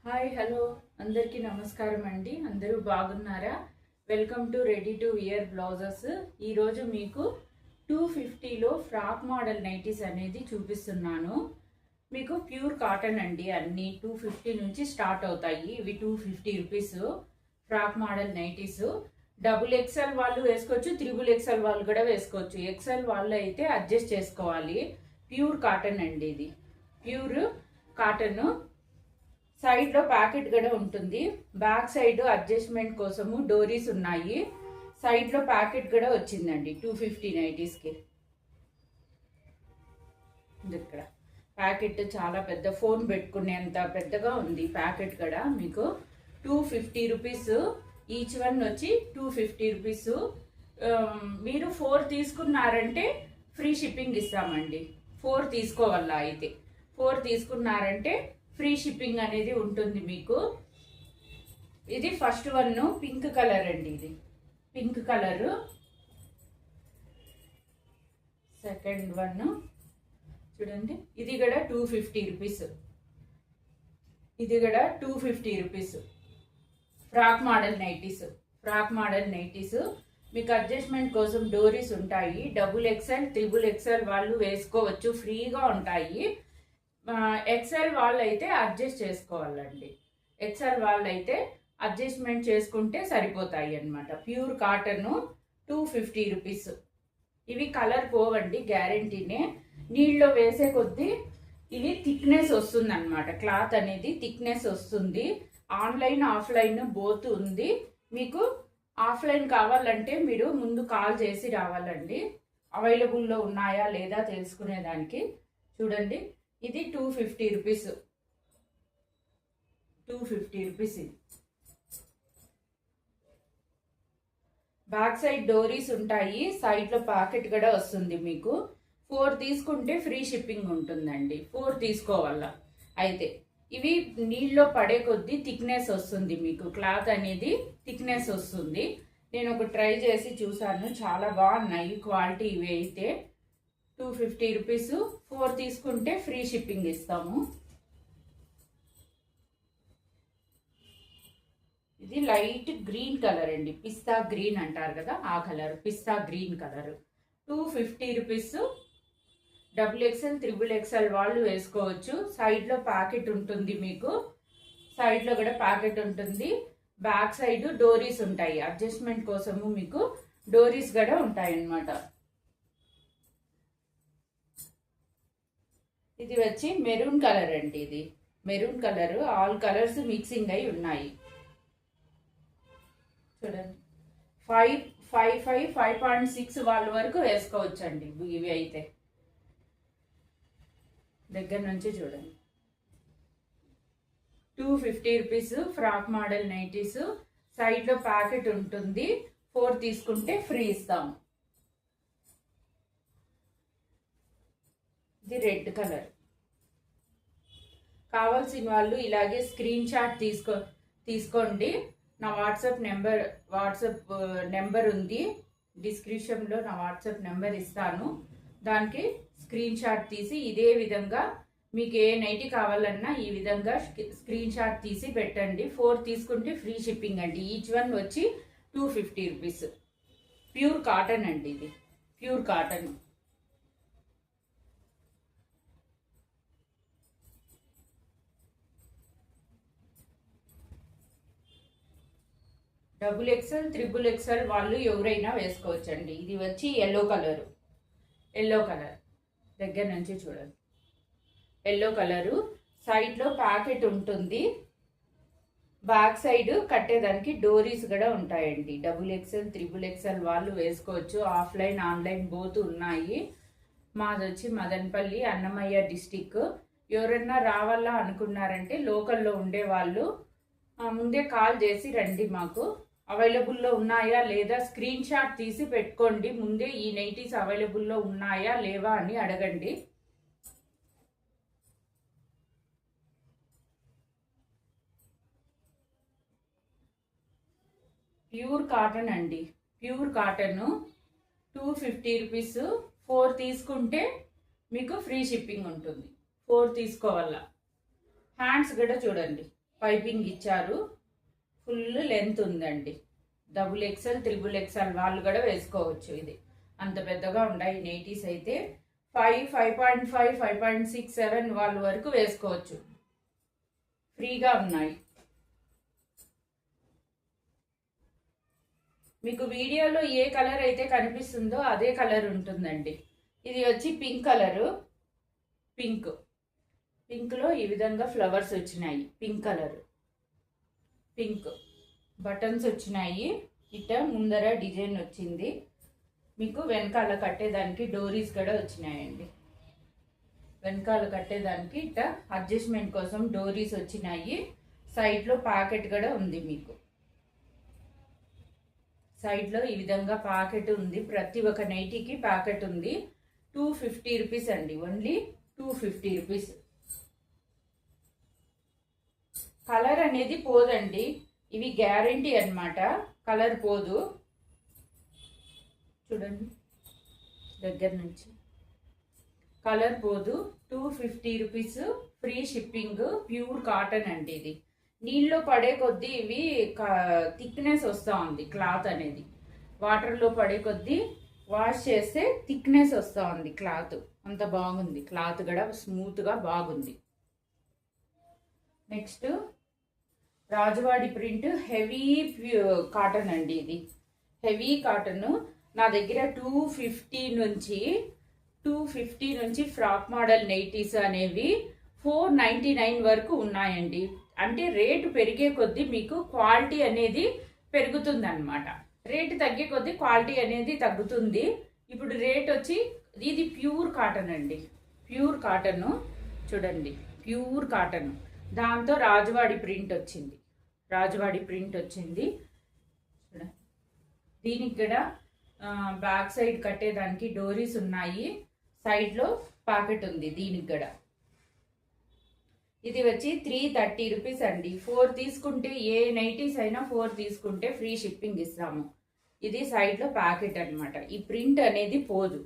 Hi hello అందరికీ నమస్కారం అండి. అందరూ బాగున్నారా? Welcome to ready to wear blouses. ఈరోజు మీకు 250లో ఫ్రాక్ మోడల్ నైటీస్ అనేది చూపిస్తున్నాను. మీకు ప్యూర్ కాటన్ అండి. అన్నీ 250 నుంచి స్టార్ట్ అవుతాయి. ఇవి 250 rupees frock model nighties. Double XL వాళ్ళు వేసుకోవచ్చు, త్రిబుల్ ఎక్స్ఎల్ వాళ్ళు కూడా వేసుకోవచ్చు. ఎక్స్ఎల్ వాళ్ళు అయితే అడ్జస్ట్ చేసుకోవాలి. ప్యూర్ కాటన్ అండి. ఇది ప్యూర్ కాటన్. సైడ్ లో ప్యాకెట్ కూడా ఉంటుంది. బ్యాక్ సైడ్ అడ్జస్ట్మెంట్ కోసము డోరీస్ ఉన్నాయి. సైడ్ లో ప్యాకెట్ కూడా వచ్చిందండి 250 నైటీస్ కి. ఇక్కడ ప్యాకెట్ చాలా పెద్ద, ఫోన్ పెట్టుకునేంత పెద్దగా ఉంది ప్యాకెట్ కూడా. మీకు 250 రూపీస్ ఈచ్ వన్ వచ్చి 250 రూపీస్. మీరు 4 తీసుకున్నారంటే ఫ్రీ షిప్పింగ్ ఇస్తామండి. 4 తీసుకోవాలా అయితే 4 తీసుకున్నారంటే ఫ్రీ షిప్పింగ్ అనేది ఉంటుంది మీకు. ఇది ఫస్ట్ వన్ పింక్ కలర్ అండి. ఇది పింక్ కలర్. సెకండ్ వన్ చూడండి, ఇది కూడా 250 రూపీస్. ఇది కూడా 250 rupees. Frock model nighties. Frock model nighties మీకు అడ్జస్ట్మెంట్ కోసం డోరీస్ ఉంటాయి. డబుల్ ఎక్స్ఎల్, త్రిబుల్ ఎక్స్ఎల్ వాళ్ళు వేసుకోవచ్చు, ఫ్రీగా ఉంటాయి. ఎక్స్ఎల్ వాళ్ళు అయితే అడ్జస్ట్ చేసుకోవాలండి. ఎక్స్ఎల్ వాళ్ళు అయితే అడ్జస్ట్మెంట్ చేసుకుంటే సరిపోతాయి అన్నమాట. Pure cotton 250 rupees. ఇవి కలర్ పోవండి, గ్యారంటీనే. నీళ్ళలో వేసే కొద్దీ ఇది థిక్నెస్ వస్తుంది అన్నమాట. క్లాత్ అనేది థిక్నెస్ వస్తుంది. ఆన్లైన్ ఆఫ్లైన్ బోత్ ఉంది. మీకు ఆఫ్లైన్ కావాలంటే మీరు ముందు కాల్ చేసి రావాలండి. అవైలబుల్లో ఉన్నాయా లేదా తెలుసుకునేదానికి. చూడండి, ఇది 250 రూపీస్. 250 రూపీస్. ఇది బ్యాక్ సైడ్ డోరీస్ ఉంటాయి. సైడ్ లో ప్యాకెట్ కూడా వస్తుంది మీకు. 4 తీసుకుంటే ఫ్రీ షిప్పింగ్ ఉంటుందండి. 4 తీసుకోవాలా అయితే. ఇవి నీళ్ళలో పడే కొద్దీ థిక్నెస్ వస్తుంది మీకు. క్లాత్ అనేది థిక్నెస్ వస్తుంది. నేను ఒక ట్రై చేసి చూసాను, చాలా బాగున్నాయి క్వాలిటీ. ఇవి అయితే 250 రూపీస్. 4 తీసుకుంటే ఫ్రీ షిప్పింగ్ ఇస్తాము. ఇది లైట్ గ్రీన్ కలర్ అండి. పిస్తా గ్రీన్ అంటారు కదా, ఆ colour. Pista green colour. 250 rupees. Double XL, triple XL వాళ్ళు వేసుకోవచ్చు. సైడ్ లో ప్యాకెట్ ఉంటుంది మీకు. సైడ్ లో కూడా ప్యాకెట్ ఉంటుంది. బ్యాక్ సైడ్ డోరీస్ ఉంటాయి. అడ్జస్ట్మెంట్ కోసము మీకు డోరీస్ కూడా ఉంటాయి అన్నమాట. ఇది వచ్చి మెరూన్ కలర్ అండి. ఇది maroon colour. All colours mixing అయి ఉన్నాయి. చూడండి, 5.6 వాళ్ళ వరకు వేసుకోవచ్చండి ఇవి అయితే. దగ్గర నుంచి చూడండి. 250 rupees frock model nighties. Side లో ప్యాకెట్ ఉంటుంది. 4 తీసుకుంటే ఫ్రీ ఇస్తాము. ఇది రెడ్ కలర్. కావాల్సిన వాళ్ళు ఇలాగే స్క్రీన్ షాట్ తీసుకోండి. నా వాట్సాప్ నెంబర్ ఉంది డిస్క్రిప్షన్లో. నా వాట్సాప్ నెంబర్ ఇస్తాను. దానికి స్క్రీన్ షాట్ తీసి ఇదే విధంగా మీకు ఏ నైటీ కావాలన్నా ఈ విధంగా స్క్రీన్ షాట్ తీసి పెట్టండి. 4 తీసుకుంటే ఫ్రీ షిప్పింగ్ అండి. ఈచ్ వన్ వచ్చి 250 రూపీస్. ప్యూర్ కాటన్ అండి. ఇది pure cotton. Double XL, triple XL వాళ్ళు ఎవరైనా వేసుకోవచ్చండి. ఇది వచ్చి ఎల్లో కలర్. ఎల్లో కలర్ దగ్గర నుంచి చూడండి. Yellow colour. సైడ్ లో ప్యాకెట్ ఉంటుంది. బ్యాక్ సైడ్ కట్టేదానికి డోరీస్ కూడా ఉంటాయండి. డబుల్ ఎక్స్ఎల్, త్రిబుల్ ఎక్స్ఎల్ వాళ్ళు వేసుకోవచ్చు. ఆఫ్లైన్ ఆన్లైన్ బోత్ ఉన్నాయి. మాది వచ్చి మదనపల్లి, అన్నమయ్య డిస్టిక్. ఎవరన్నా రావాలా అనుకున్నారంటే లోకల్లో ఉండే వాళ్ళు ముందే కాల్ చేసి రండి. మాకు అవైలబుల్లో ఉన్నాయా లేదా స్క్రీన్ షాట్ తీసి పెట్టుకోండి. ముందే ఈ నైటీస్ అవైలబుల్లో ఉన్నాయా లేవా అని అడగండి. ప్యూర్ కాటన్ అండి. Pure cotton 250 rupees. 4 తీసుకుంటే మీకు ఫ్రీ షిప్పింగ్ ఉంటుంది. 4 తీసుకోవాలా. హ్యాండ్స్ కూడా చూడండి, పైపింగ్ ఇచ్చారు. ఫుల్ లెంత్ ఉందండి. XXL, XXL వాళ్ళు కూడా వేసుకోవచ్చు. ఇది అంత పెద్దగా ఉన్నాయి నైటీస్ అయితే. 5.5, 5.6, 7 వాళ్ళ వరకు వేసుకోవచ్చు. ఫ్రీగా ఉన్నాయి. మీకు వీడియోలో ఏ కలర్ అయితే కనిపిస్తుందో అదే కలర్ ఉంటుందండి. ఇది వచ్చి పింక్ కలరు. పింక్లో ఈ విధంగా ఫ్లవర్స్ వచ్చినాయి. పింక్ కలర్, పింక్ బటన్స్ వచ్చినాయి. ఇట్ట ముందర డిజైన్ వచ్చింది. మీకు వెనకాల కట్టేదానికి డోరీస్ కూడా వచ్చినాయండి. వెనకాల కట్టేదానికి ఇట్ట అడ్జస్ట్మెంట్ కోసం డోరీస్ వచ్చినాయి. సైడ్లో ప్యాకెట్ కూడా ఉంది. మీకు సైడ్లో ఈ విధంగా ప్యాకెట్ ఉంది. ప్రతి ఒక్క నైటీకి ప్యాకెట్ ఉంది. 250 రూపీస్ అండి. Only 250 rupees. కలర్ అనేది పోదండి. ఇవి గ్యారంటీ అన్నమాట. కలర్ పోదు. చూడండి దగ్గర నుంచి, కలర్ పోదు. 250 rupees. Free shipping. Pure cotton అండి. ఇది నీళ్ళలో పడే కొద్దీ ఇవి థిక్నెస్ వస్తూ ఉంది. క్లాత్ అనేది వాటర్లో పడే కొద్దీ వాష్ చేస్తే థిక్నెస్ వస్తూ ఉంది. క్లాత్ అంత బాగుంది. క్లాత్ కూడా స్మూత్గా బాగుంది. Next Rajawadi print heavy cotton అండి. ఇది హెవీ కాటన్. నా దగ్గర 250 నుంచి ఫ్రాక్ మోడల్ నైటీస్ అనేవి 499 వరకు ఉన్నాయండి. అంటే రేటు పెరిగే కొద్దీ మీకు క్వాలిటీ అనేది పెరుగుతుంది అన్నమాట. రేటు తగ్గే కొద్దీ క్వాలిటీ అనేది తగ్గుతుంది. ఇప్పుడు రేట్ వచ్చి ఇది ప్యూర్ కాటన్ అండి. ప్యూర్ కాటన్ చూడండి. Pure cotton. దాంతో రాజవాడి ప్రింట్ వచ్చింది. చూడండి. దీనికి కూడా బ్యాక్ సైడ్ కట్టేదానికి డోరీస్ ఉన్నాయి. సైడ్లో పాకెట్ ఉంది. దీనికి కూడా ఇది వచ్చి 330 రూపీస్ అండి. 4 తీసుకుంటే, ఏ నైటీస్ అయినా 4 తీసుకుంటే ఫ్రీ షిప్పింగ్ ఇస్తాము. ఇది సైడ్లో ప్యాకెట్ అనమాట. ఈ ప్రింట్ అనేది పోదు.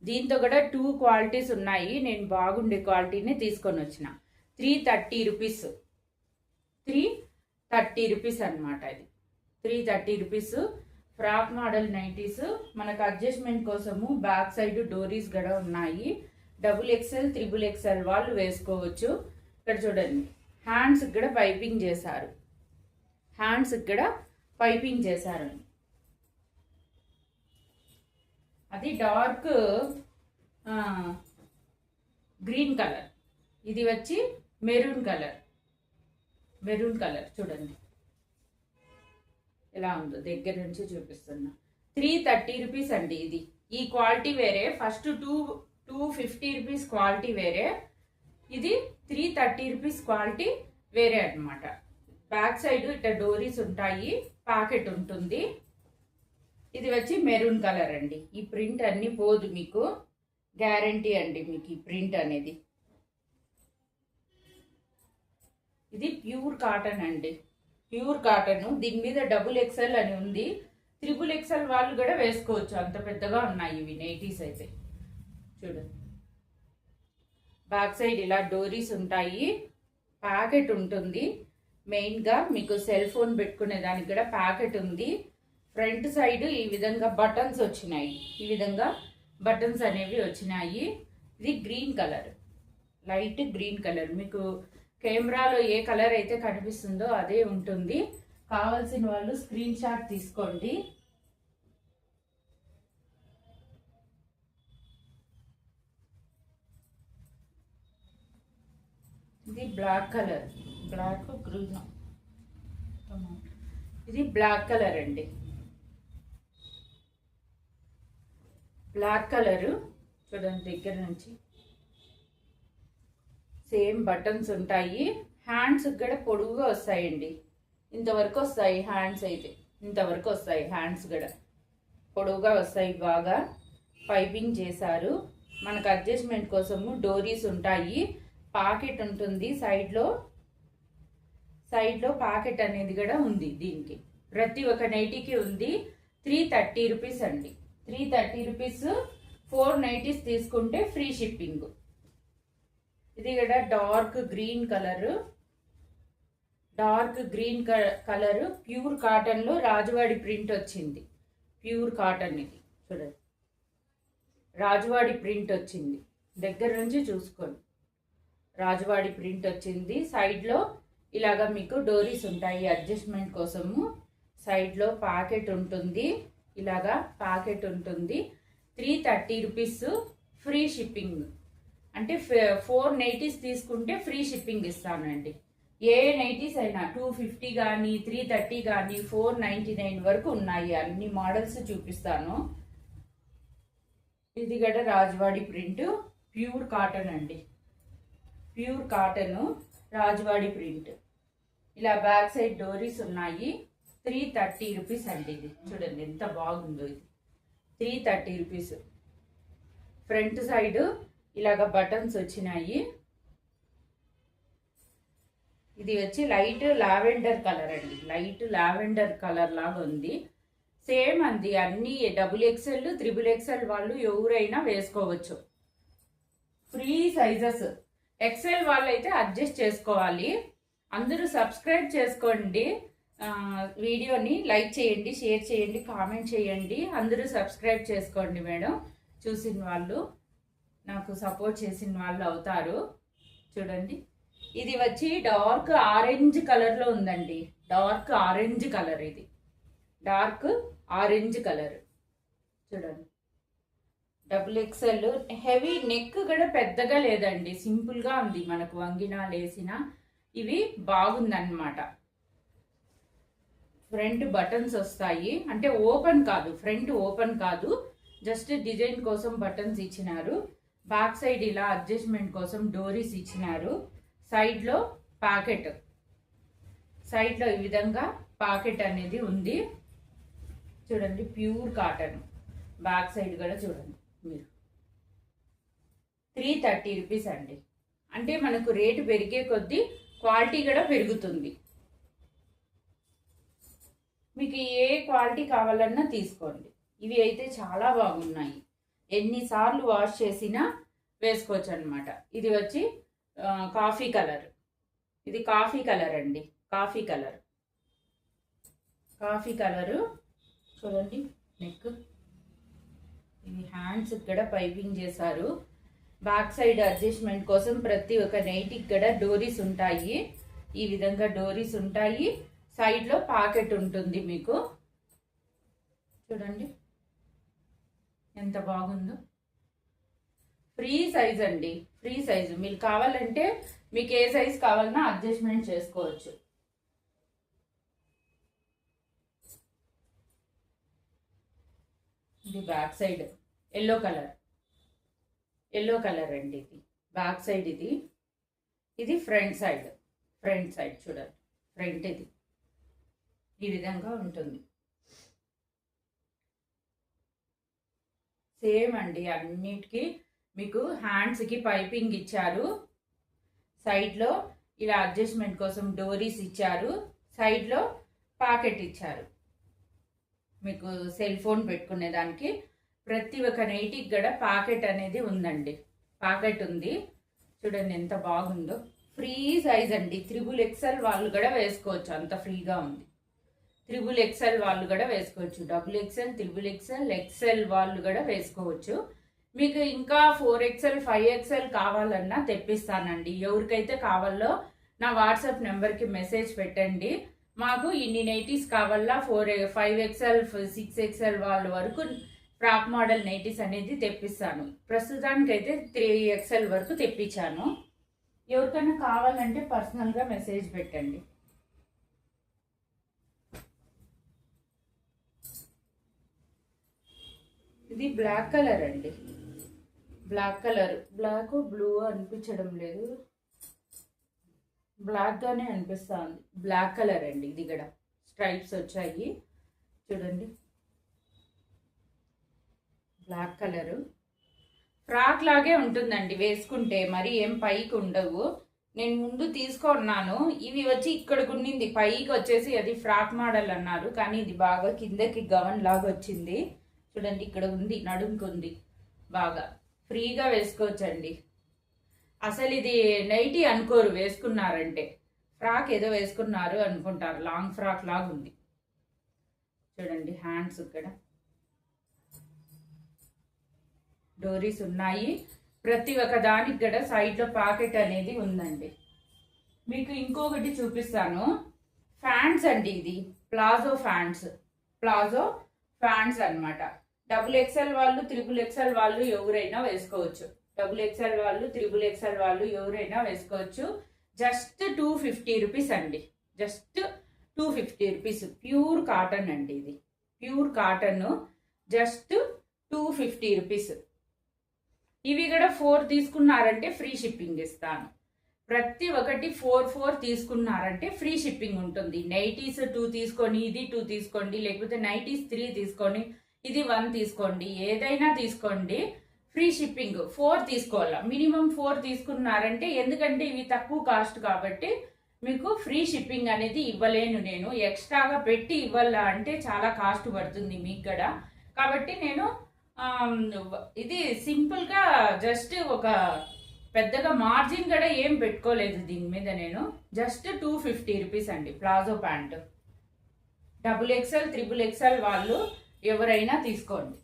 దీంతో కూడా 2 క్వాలిటీస్ ఉన్నాయి. నేను బాగుండే క్వాలిటీని తీసుకొని వచ్చిన. 330 రూపీస్. 330 రూపీస్ అనమాట. ఇది 330 రూపీస్. Frock model nighties. మనకు అడ్జస్ట్మెంట్ కోసము బ్యాక్ సైడ్ డోరీస్ కూడా ఉన్నాయి. XXL, XXL వాళ్ళు వేసుకోవచ్చు. ఇక్కడ చూడండి, హ్యాండ్స్ కూడా పైపింగ్ చేశారు. అది డార్క్ గ్రీన్ కలర్. ఇది వచ్చి మెరూన్ కలర్. చూడండి ఎలా ఉందో దగ్గర నుంచి చూపిస్తున్నా. 330 రూపీస్ అండి. ఇది ఈ క్వాలిటీ వేరే. ఫస్ట్ 250 రూపీస్ క్వాలిటీ వేరే. ఇది 330 రూపీస్ క్వాలిటీ వేరే అనమాట. బ్యాక్ సైడ్ ఇట్లా డోరీస్ ఉంటాయి. ప్యాకెట్ ఉంటుంది. ఇది వచ్చి మెరూన్ కలర్ అండి. ఈ ప్రింట్ అన్ని పోదు. మీకు గ్యారంటీ అండి. మీకు ఈ ప్రింట్ అనేది. ఇది ప్యూర్ కాటన్ అండి. Pure cotton. దీని మీద XXL అని ఉంది. XXL వాళ్ళు కూడా వేసుకోవచ్చు. అంత పెద్దగా ఉన్నాయి ఇవి నైటీస్ అయితే. చూడండి, బ్యాక్ సైడ్ ఇలా డోరీస్ ఉంటాయి. ప్యాకెట్ ఉంటుంది. మెయిన్గా మీకు సెల్ ఫోన్ పెట్టుకునే దానికి కూడా ప్యాకెట్ ఉంది. ఫ్రంట్ సైడ్ ఈ విధంగా బటన్స్ వచ్చినాయి. ఈ విధంగా బటన్స్ అనేవి వచ్చినాయి. ఇది green colour, light green colour. మీకు కెమెరాలో ఏ కలర్ అయితే కనిపిస్తుందో అదే ఉంటుంది. కావాల్సిన వాళ్ళు స్క్రీన్ షాట్ తీసుకోండి. ఇది బ్లాక్ కలర్, బ్లాక్ గ్రీన్. ఇది బ్లాక్ కలర్ అండి. బ్లాక్ కలరు చూడండి దగ్గర నుంచి. సేమ్ బటన్స్ ఉంటాయి. హ్యాండ్స్ కూడా పొడుగుగా వస్తాయండి. ఇంతవరకు వస్తాయి హ్యాండ్స్ అయితే. ఇంతవరకు వస్తాయి హ్యాండ్స్ కూడా పొడవుగా వస్తాయి. బాగా పైపింగ్ చేశారు. మనకు అడ్జస్ట్మెంట్ కోసము డోరీస్ ఉంటాయి. పాకెట్ ఉంటుంది. సైడ్లో పాకెట్ అనేది కూడా ఉంది. దీనికి ప్రతి ఒక్క నైటీకి ఉంది. 330 రూపీస్ అండి. 330 రూపీస్. 4 నైటీస్ తీసుకుంటే ఫ్రీ షిప్పింగ్. ఇది కూడా dark green colour. Dark green colour pure కాటన్లో రాజవాడి ప్రింట్ వచ్చింది. ప్యూర్ కాటన్ ఇది చూడండి, రాజవాడి ప్రింట్ వచ్చింది. దగ్గర నుంచి చూసుకోండి, రాజవాడి ప్రింట్ వచ్చింది. సైడ్లో ఇలాగా మీకు డోరీస్ ఉంటాయి అడ్జస్ట్మెంట్ కోసము. సైడ్లో పాకెట్ ఉంటుంది, ఇలాగా పాకెట్ ఉంటుంది. 330 రూపీస్ ఫ్రీ షిప్పింగ్. అంటే 4 నైటీస్ తీసుకుంటే ఫ్రీ షిప్పింగ్ ఇస్తానండి. ఏ నైటీస్ అయినా 250 కానీ 330 కానీ 499 వరకు ఉన్నాయి. అన్ని మోడల్స్ చూపిస్తాను. ఇది కూడా రాజవాడి ప్రింట్, ప్యూర్ కాటన్ అండి. Pure cotton Rajwadi print. ఇలా బ్యాక్ సైడ్ డోరీస్ ఉన్నాయి. 330 రూపీస్ అండి. ఇది చూడండి ఎంత బాగుందో. ఇది 330 రూపీస్. ఫ్రంట్ సైడ్ ఇలాగ బటన్స్ వచ్చినాయి. ఇది వచ్చి లైట్ లావెండర్ కలర్ అండి. లైట్ లావెండర్ కలర్ లాగా ఉంది. సేమ్ అండి, అన్ని XXL, XXL వాళ్ళు ఎవరైనా వేసుకోవచ్చు. Free sizes. XL వాళ్ళు అయితే అడ్జస్ట్ చేసుకోవాలి. అందరూ సబ్స్క్రైబ్ చేసుకోండి. వీడియోని లైక్ చేయండి, షేర్ చేయండి, కామెంట్ చేయండి. అందరూ సబ్స్క్రైబ్ చేసుకోండి మేడం. చూసిన వాళ్ళు నాకు సపోర్ట్ చేసిన వాళ్ళు అవుతారు. చూడండి, ఇది వచ్చి డార్క్ ఆరెంజ్ కలర్లో ఉందండి. Dark orange colour. ఇది డార్క్ ఆరెంజ్ కలర్ చూడండి. XXL. హెవీ నెక్ కూడా పెద్దగా లేదండి, సింపుల్గా ఉంది. మనకు వంగినా లేసినా ఇవి బాగుందన్నమాట. ఫ్రంట్ బటన్స్ వస్తాయి, అంటే ఓపెన్ కాదు, ఫ్రంట్ ఓపెన్ కాదు, జస్ట్ డిజైన్ కోసం బటన్స్ ఇచ్చినారు. బ్యాక్ సైడ్ ఇలా అడ్జస్ట్మెంట్ కోసం డోరీస్ ఇచ్చినారు. సైడ్లో పాకెట్, సైడ్లో ఈ విధంగా పాకెట్ అనేది ఉంది. చూడండి, ప్యూర్ కాటన్. బ్యాక్ సైడ్ కూడా చూడండి మీరు. 330 రూపీస్ అండి. అంటే మనకు రేటు పెరిగే కొద్దీ క్వాలిటీ కూడా పెరుగుతుంది. మీకు ఏ క్వాలిటీ కావాలన్నా తీసుకోండి. ఇవి అయితే చాలా బాగున్నాయి. ఎన్నిసార్లు వాష్ చేసినా వేసుకోవచ్చు అనమాట. ఇది వచ్చి కాఫీ కలర్. ఇది కాఫీ కలర్ అండి. Coffee colour. కాఫీ కలరు చూడండి. నెక్. ఇది హ్యాండ్స్ కూడా పైపింగ్ చేశారు. బ్యాక్ సైడ్ అడ్జస్ట్మెంట్ కోసం ప్రతి ఒక్క నైటీకి కూడా డోరీస్ ఉంటాయి. ఈ విధంగా డోరీస్ ఉంటాయి. సైడ్లో పాకెట్ ఉంటుంది మీకు. చూడండి ఎంత బాగుందో. ఫ్రీ సైజ్ అండి, ఫ్రీ సైజు. మీకు కావాలంటే మీకు ఏ సైజ్ కావాలన్నా అడ్జస్ట్మెంట్ చేసుకోవచ్చు. ఇది back side yellow colour. Yellow colour అండి ఇది బ్యాక్ సైడ్. ఇది ఇది ఫ్రంట్ సైడ్. ఫ్రంట్ సైడ్ చూడండి. ఫ్రంట్ ఇది ఈ విధంగా ఉంటుంది. సేమ్ అండి, అన్నిటికీ మీకు హ్యాండ్స్కి పైపింగ్ ఇచ్చారు. సైడ్లో ఇలా అడ్జస్ట్మెంట్ కోసం డోరీస్ ఇచ్చారు. సైడ్లో పాకెట్ ఇచ్చారు. మీకు సెల్ ఫోన్ పెట్టుకునే దానికి ప్రతి ఒక్క నైటీకి కూడా పాకెట్ అనేది ఉందండి. పాకెట్ ఉంది. చూడండి ఎంత బాగుందో. ఫ్రీ సైజ్ అండి. XXL వాళ్ళు కూడా వేసుకోవచ్చు, అంత ఫ్రీగా ఉంది. XXL వాళ్ళు కూడా వేసుకోవచ్చు. XXL, XXL, XL వాళ్ళు కూడా వేసుకోవచ్చు. మీకు ఇంకా 4XL, 5XL కావాలన్నా తెప్పిస్తానండి. ఎవరికైతే కావాలో నా వాట్సాప్ నెంబర్కి మెసేజ్ పెట్టండి. మాకు ఇన్ని నైటీస్ కావాలా 5XL, 6XL వాళ్ళ వరకు ఫ్రాక్ మోడల్ నైటీస్ అనేది తెప్పిస్తాను. ప్రస్తుతానికైతే 3XL వరకు తెప్పించాను. ఎవరికైనా కావాలంటే పర్సనల్గా మెసేజ్ పెట్టండి. ఇది బ్లాక్ కలర్ అండి. Black colour. బ్లాక్ బ్లూ అనిపించడం లేదు, బ్లాక్ గానే అనిపిస్తుంది. బ్లాక్ కలర్ అండి. ఇది కూడా స్ట్రైప్స్ వచ్చాయి చూడండి. Black colour. ఫ్రాక్ లాగే ఉంటుందండి వేసుకుంటే, మరి ఏం పైకి ఉండవు. నేను ముందు తీసుకున్నాను. ఇవి వచ్చి ఇక్కడికి ఉండింది, పైకి వచ్చేసి అది ఫ్రాక్ మోడల్ అన్నారు. కానీ ఇది బాగా కిందకి గవన్ లాగా వచ్చింది. చూడండి ఇక్కడ ఉంది, నడుంకు ఉంది. బాగా ఫ్రీగా వేసుకోవచ్చండి. అసలు ఇది నైటీ అనుకోరు వేసుకున్నారంటే. ఫ్రాక్ ఏదో వేసుకున్నారు అనుకుంటారు, లాంగ్ ఫ్రాక్ లాగా ఉంది చూడండి. హ్యాండ్స్ ఇక్కడ డోరీస్ ఉన్నాయి, ప్రతి ఒక్క దానికి కూడా సైడ్లో పాకెట్ అనేది ఉందండి. మీకు ఇంకొకటి చూపిస్తాను, ఫ్యాంట్స్ అండి. ఇది ప్లాజో ఫ్యాంట్స్ అన్నమాట. XXL వాళ్ళు, XXL వాళ్ళు ఎవరైనా వేసుకోవచ్చు. XXL వాళ్ళు, XXL వాళ్ళు ఎవరైనా వేసుకోవచ్చు. జస్ట్ 250 రూపీస్ అండి, జస్ట్ 250 రూపీస్. ప్యూర్ కాటన్ అండి, ఇది ప్యూర్ కాటన్, జస్ట్ 250 రూపీస్. ఇవి కూడా 4 తీసుకున్నారంటే ఫ్రీ షిప్పింగ్ ఇస్తాను. ప్రతి ఒక్కటి 4 తీసుకున్నారంటే ఫ్రీ షిప్పింగ్ ఉంటుంది. నైటీస్ 2 తీసుకొని ఇది 2 తీసుకోండి, లేకపోతే నైటీస్ 3 తీసుకొని ఇది 1 తీసుకోండి, ఏదైనా తీసుకోండి, ఫ్రీ షిప్పింగ్. 4 తీసుకోవాలా, మినిమం 4 తీసుకున్నారంటే, ఎందుకంటే ఇవి తక్కువ కాస్ట్ కాబట్టి మీకు ఫ్రీ షిప్పింగ్ అనేది ఇవ్వలేను నేను. ఎక్స్ట్రాగా పెట్టి ఇవ్వాలా అంటే చాలా కాస్ట్ పడుతుంది మీకు కూడా. కాబట్టి నేను ఇది సింపుల్గా జస్ట్ ఒక పెద్దగా మార్జిన్ కూడా ఏం పెట్టుకోలేదు దీని మీద. నేను జస్ట్ 250 రూపీస్ అండి. ప్లాజో ప్యాంట్ XXL, XXL వాళ్ళు ఎవరైనా తీసుకోండి.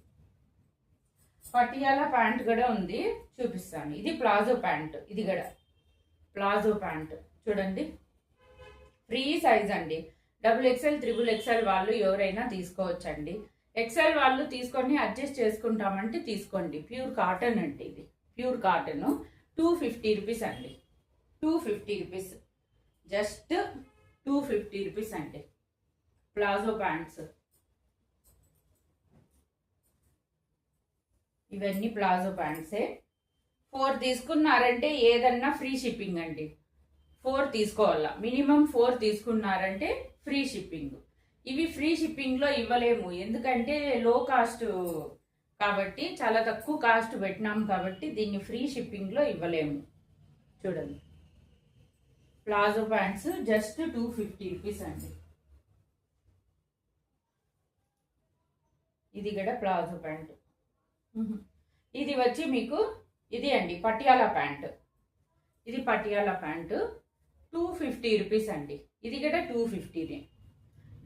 పటియాలా ప్యాంట్ కూడా ఉంది, చూపిస్తాను. ఇది ప్లాజో ప్యాంట్, ఇది కూడా ప్లాజో ప్యాంట్ చూడండి, ఫ్రీ సైజ్ అండి. XXL, XXL వాళ్ళు ఎవరైనా తీసుకోవచ్చండి. XL వాళ్ళు తీసుకొని అడ్జస్ట్ చేసుకుంటామంటే తీసుకోండి. ప్యూర్ కాటన్ అండి, ఇది ప్యూర్ కాటన్. 250 రూపీస్ అండి, 250 రూపీస్, జస్ట్ 250 రూపీస్ అండి. ప్లాజో ప్యాంట్స్ ఇవన్నీ ప్లాజో ప్యాంట్సే. 4 తీసుకున్నారంటే ఏదన్నా ఫ్రీ షిప్పింగ్ అండి. 4 తీసుకోవాలా, మినిమం 4 తీసుకున్నారంటే ఫ్రీ షిప్పింగ్. ఇవి ఫ్రీ షిప్పింగ్లో ఇవ్వలేము, ఎందుకంటే లో కాస్ట్ కాబట్టి, చాలా తక్కువ కాస్ట్ పెట్టినాం కాబట్టి దీన్ని ఫ్రీ షిప్పింగ్లో ఇవ్వలేము. చూడండి, ప్లాజో ప్యాంట్స్ జస్ట్ 250 రూపీస్ అండి. ఇది కూడా ప్లాజో ప్యాంట్. ఇది వచ్చి మీకు ఇది అండి పటియాలా ప్యాంట్. ఇది పటియాలా ప్యాంటు 250 రూపీస్ అండి. ఇది కూడా 250.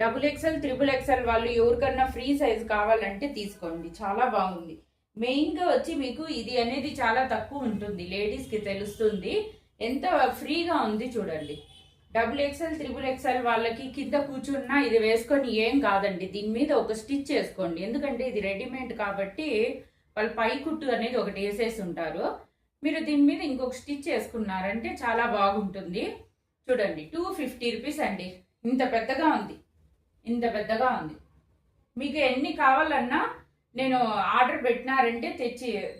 XXL, XXL వాళ్ళు ఎవరికన్నా ఫ్రీ సైజ్ కావాలంటే తీసుకోండి, చాలా బాగుంది. మెయిన్గా వచ్చి మీకు ఇది అనేది చాలా తక్కువ ఉంటుంది, లేడీస్కి తెలుస్తుంది ఎంత ఫ్రీగా ఉంది చూడండి. XXL, XXL వాళ్ళకి కింద కూర్చున్నా ఇది వేసుకొని ఏం కాదండి. దీని మీద ఒక స్టిచ్ చేసుకోండి, ఎందుకంటే ఇది రెడీమేడ్ కాబట్టి వాళ్ళు పై కుట్టు అనేది ఒకటి వేసేసి ఉంటారు. మీరు దీని మీద ఇంకొక స్టిచ్ వేసుకున్నారంటే చాలా బాగుంటుంది. చూడండి, 250 రూపీస్ అండి. ఇంత పెద్దగా ఉంది, ఇంత పెద్దగా ఉంది. మీకు ఎన్ని కావాలన్నా నేను ఆర్డర్ పెట్టినారంటే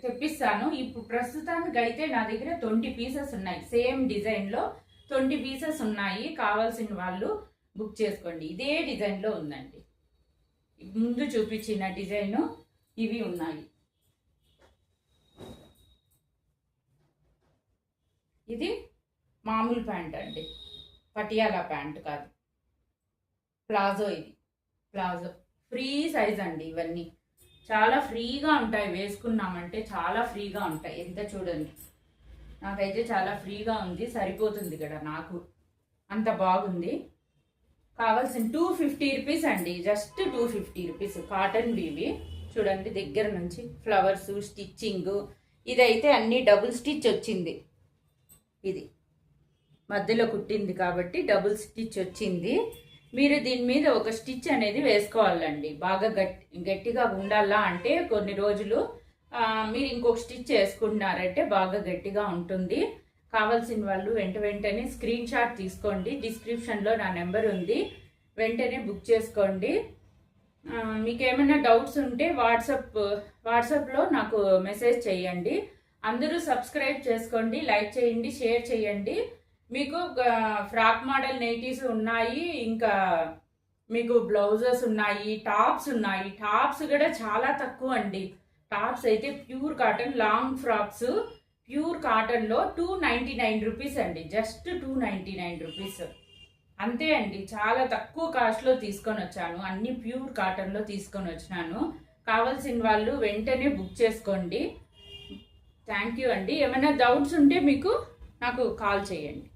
తెప్పిస్తాను. ఇప్పుడు ప్రస్తుతానికి అయితే నా దగ్గర 20 పీసెస్ ఉన్నాయి, సేమ్ డిజైన్లో 20 పీసెస్ ఉన్నాయి. కావాల్సిన వాళ్ళు బుక్ చేసుకోండి. ఇదే డిజైన్లో ఉందండి, ముందు చూపించిన డిజైన్ ఇవి ఉన్నాయి. ఇది మామూలు ప్యాంట్ అండి, పటియాలా ప్యాంట్ కాదు, ప్లాజో. ఇది ప్లాజో ఫ్రీ సైజ్ అండి. ఇవన్నీ చాలా ఫ్రీగా ఉంటాయి, వేసుకున్నామంటే చాలా ఫ్రీగా ఉంటాయి. ఎంత చూడండి, నాకైతే చాలా ఫ్రీగా ఉంది, సరిపోతుంది కదా నాకు, అంత బాగుంది. కావాల్సిన 250 రూపీస్ అండి, జస్ట్ 250 రూపీస్. కాటన్ ఇవి చూడండి, దగ్గర నుంచి ఫ్లవర్స్ స్టిచ్చింగ్. ఇదైతే అన్ని డబుల్ స్టిచ్ వచ్చింది, ఇది మధ్యలో కుట్టింది కాబట్టి డబుల్ స్టిచ్ వచ్చింది. మీరు దీని మీద ఒక స్టిచ్ అనేది వేసుకోవాలండి, బాగా గట్టిగా ఉండాలా అంటే కొన్ని రోజులు మీరు ఇంకొక స్టిచ్ వేసుకున్నారంటే బాగా గట్టిగా ఉంటుంది. కావాల్సిన వాళ్ళు వెంటనే స్క్రీన్ షాట్ తీసుకోండి, డిస్క్రిప్షన్లో నా నెంబర్ ఉంది, వెంటనే బుక్ చేసుకోండి. మీకు ఏమైనా డౌట్స్ ఉంటే వాట్సాప్లో నాకు మెసేజ్ చేయండి. అందరూ సబ్స్క్రైబ్ చేసుకోండి, లైక్ చేయండి, షేర్ చేయండి. మీకు ఫ్రాక్ మోడల్ నైటీస్ ఉన్నాయి, ఇంకా మీకు బ్లౌజెస్ ఉన్నాయి, టాప్స్ ఉన్నాయి. టాప్స్ కూడా చాలా తక్కువ అండి. టాప్స్ అయితే pure cotton long frocks pure కాటన్లో 299 రూపీస్ అండి, జస్ట్ 299 రూపీస్ అంతే అండి. చాలా తక్కువ కాస్ట్లో తీసుకొని వచ్చాను, అన్ని ప్యూర్ కాటన్లో తీసుకొని వచ్చినాను. కావాల్సిన వాళ్ళు వెంటనే బుక్ చేసుకోండి. థ్యాంక్ యూ అండి. ఏమైనా డౌట్స్ ఉంటే మీకు నాకు కాల్ చేయండి.